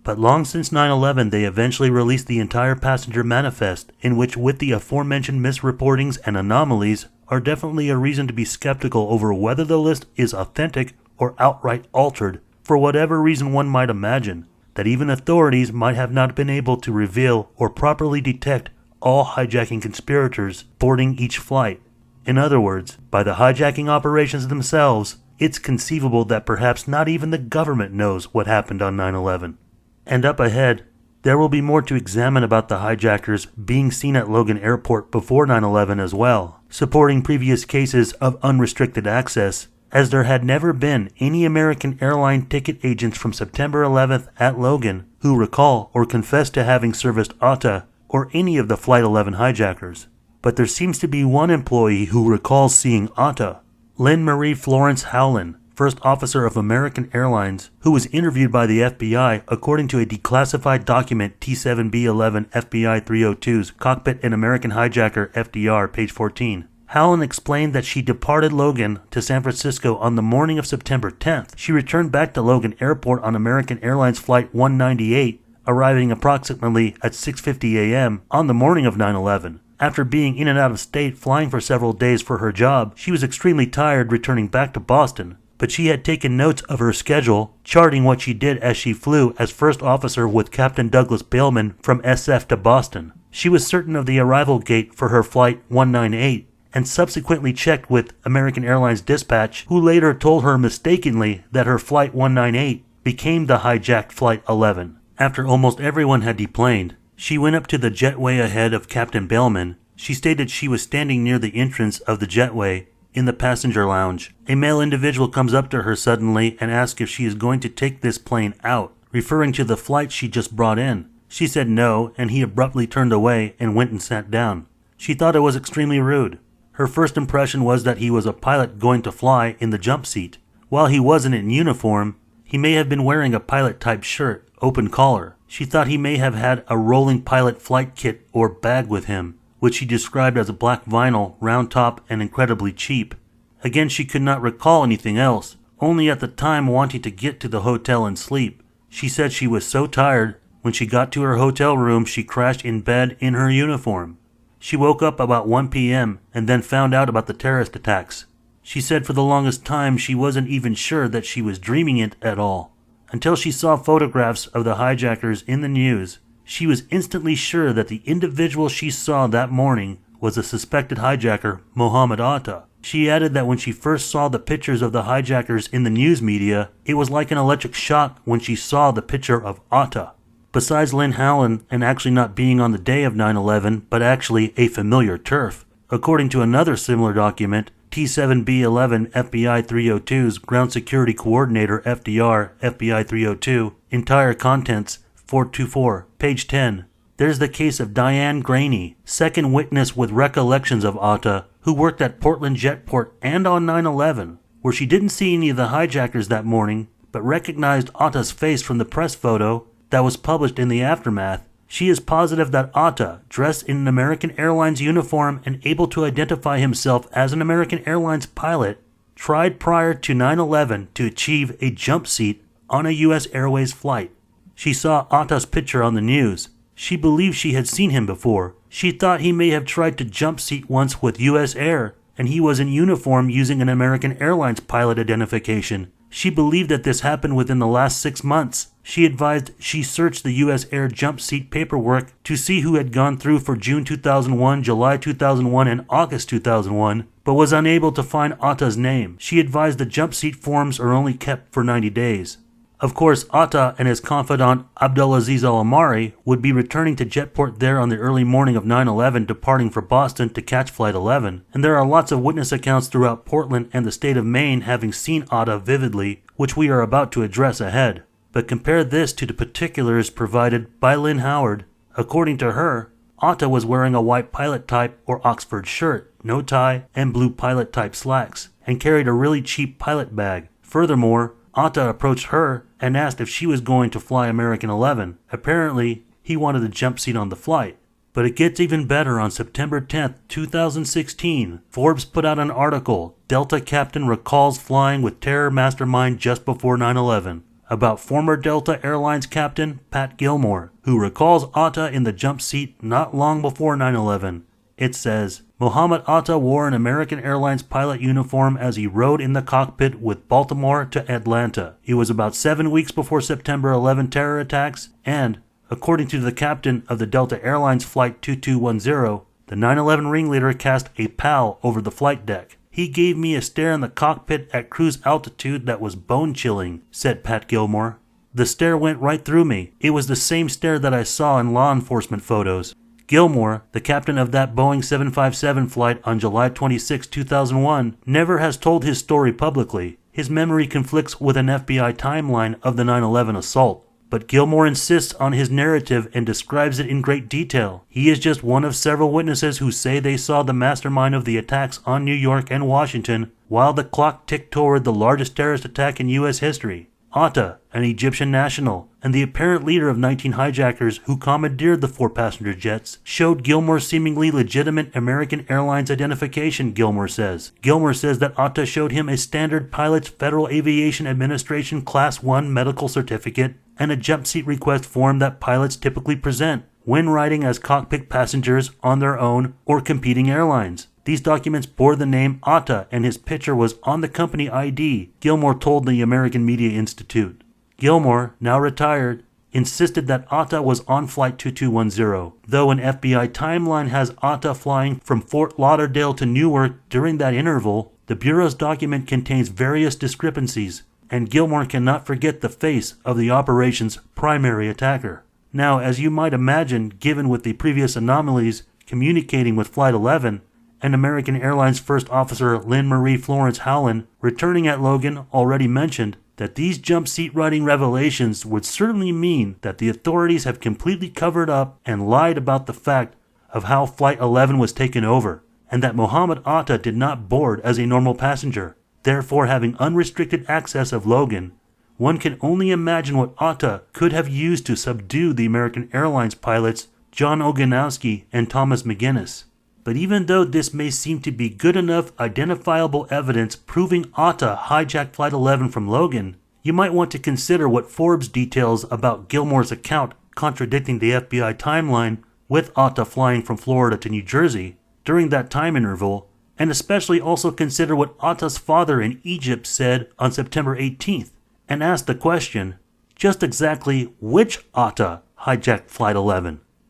But long since 9/11, they eventually released the entire passenger manifest, in which, with the aforementioned misreportings and anomalies, are definitely a reason to be skeptical over whether the list is authentic or outright altered, for whatever reason one might imagine, that even authorities might have not been able to reveal or properly detect all hijacking conspirators boarding each flight. In other words, by the hijacking operations themselves, it's conceivable that perhaps not even the government knows what happened on 9/11. And up ahead, there will be more to examine about the hijackers being seen at Logan Airport before 9/11 as well, supporting previous cases of unrestricted access, as there had never been any American airline ticket agents from September 11th at Logan who recall or confess to having serviced Atta or any of the Flight 11 hijackers. But there seems to be one employee who recalls seeing Atta, Lynn Marie Florence Howland, first officer of American Airlines, who was interviewed by the FBI according to a declassified document T7B11 FBI 302's Cockpit and American Hijacker FDR, page 14. Howland explained that she departed Logan to San Francisco on the morning of September 10th. She returned back to Logan Airport on American Airlines Flight 198, arriving approximately at 6:50 a.m. on the morning of 9/11. After being in and out of state flying for several days for her job, she was extremely tired returning back to Boston. But she had taken notes of her schedule, charting what she did as she flew as first officer with Captain Douglas Bailman from SF to Boston. She was certain of the arrival gate for her Flight 198, and subsequently checked with American Airlines dispatch, who later told her mistakenly that her Flight 198 became the hijacked Flight 11. After almost everyone had deplaned, she went up to the jetway ahead of Captain Bailman. She stated she was standing near the entrance of the jetway in the passenger lounge. A male individual comes up to her suddenly and asks if she is going to take this plane out, referring to the flight she just brought in. She said no, and he abruptly turned away and went and sat down. She thought it was extremely rude. Her first impression was that he was a pilot going to fly in the jump seat. While he wasn't in uniform, he may have been wearing a pilot-type shirt, open collar. She thought he may have had a rolling pilot flight kit or bag with him, which she described as a black vinyl, round top, and incredibly cheap. Again, she could not recall anything else, only at the time wanting to get to the hotel and sleep. She said she was so tired, when she got to her hotel room, she crashed in bed in her uniform. She woke up about 1 p.m. and then found out about the terrorist attacks. She said for the longest time she wasn't even sure that she was dreaming it at all. Until she saw photographs of the hijackers in the news, she was instantly sure that the individual she saw that morning was the suspected hijacker, Mohamed Atta. She added that when she first saw the pictures of the hijackers in the news media, it was like an electric shock when she saw the picture of Atta. Besides Lynn Howland and actually not being on the day of 9/11, but actually a familiar turf, according to another similar document, T7B11 FBI 302's Ground Security Coordinator FDR, FBI 302, entire contents, 424, page 10. There's the case of Diane Graney, second witness with recollections of Atta, who worked at Portland Jetport and on 9/11, where she didn't see any of the hijackers that morning, but recognized Atta's face from the press photo that was published in the aftermath. She is positive that Atta, dressed in an American Airlines uniform and able to identify himself as an American Airlines pilot, tried prior to 9/11 to achieve a jump seat on a U.S. Airways flight. She saw Atta's picture on the news. She believed she had seen him before. She thought he may have tried to jump seat once with U.S. Air, and he was in uniform using an American Airlines pilot identification. She believed that this happened within the last 6 months. She advised she searched the U.S. Air jump seat paperwork to see who had gone through for June 2001, July 2001, and August 2001, but was unable to find Atta's name. She advised the jump seat forms are only kept for 90 days. Of course, Atta and his confidant Abdulaziz Al-Amari would be returning to Jetport there on the early morning of 9/11, departing for Boston to catch Flight 11. And there are lots of witness accounts throughout Portland and the state of Maine having seen Atta vividly, which we are about to address ahead. But compare this to the particulars provided by Lynn Howland. According to her, Atta was wearing a white pilot type or Oxford shirt, no tie, and blue pilot type slacks, and carried a really cheap pilot bag. Furthermore, Atta approached her and asked if she was going to fly American 11. Apparently, he wanted a jump seat on the flight. But it gets even better. On September 10, 2016, Forbes put out an article, Delta Captain Recalls Flying with Terror Mastermind Just Before 9/11. about former Delta Airlines captain Pat Gilmore, who recalls Atta in the jump seat not long before 9/11. It says, Mohamed Atta wore an American Airlines pilot uniform as he rode in the cockpit with Baltimore to Atlanta. It was about 7 weeks before September 11 terror attacks, and, according to the captain of the Delta Airlines Flight 2210, the 9/11 ringleader cast a pal over the flight deck. He gave me a stare in the cockpit at cruise altitude that was bone-chilling, said Pat Gilmore. The stare went right through me. It was the same stare that I saw in law enforcement photos. Gilmore, the captain of that Boeing 757 flight on July 26, 2001, never has told his story publicly. His memory conflicts with an FBI timeline of the 9/11 assault. But Gilmore insists on his narrative and describes it in great detail. He is just one of several witnesses who say they saw the mastermind of the attacks on New York and Washington while the clock ticked toward the largest terrorist attack in U.S. history. Atta, an Egyptian national, and the apparent leader of 19 hijackers who commandeered the 4 passenger jets, showed Gilmore seemingly legitimate American Airlines identification, Gilmore says. Gilmore says that Atta showed him a standard pilot's Federal Aviation Administration Class 1 medical certificate and a jump seat request form that pilots typically present when riding as cockpit passengers on their own or competing airlines. These documents bore the name Atta and his picture was on the company ID, Gilmore told the American Media Institute. Gilmore, now retired, insisted that Atta was on Flight 2210, though an FBI timeline has Atta flying from Fort Lauderdale to Newark during that interval. The Bureau's document contains various discrepancies, and Gilmore cannot forget the face of the operation's primary attacker. Now, as you might imagine, given with the previous anomalies communicating with Flight 11, and American Airlines First Officer Lynn Marie Florence Howland returning at Logan already mentioned that these jump seat riding revelations would certainly mean that the authorities have completely covered up and lied about the fact of how Flight 11 was taken over, and that Mohamed Atta did not board as a normal passenger, therefore having unrestricted access of Logan. One can only imagine what Atta could have used to subdue the American Airlines pilots John Oganowski and Thomas McGinnis. But even though this may seem to be good enough identifiable evidence proving Atta hijacked Flight 11 from Logan, you might want to consider what Forbes details about Gilmore's account contradicting the FBI timeline with Atta flying from Florida to New Jersey during that time interval, and especially also consider what Atta's father in Egypt said on September 18th, and ask the question, just exactly which Atta hijacked Flight 11?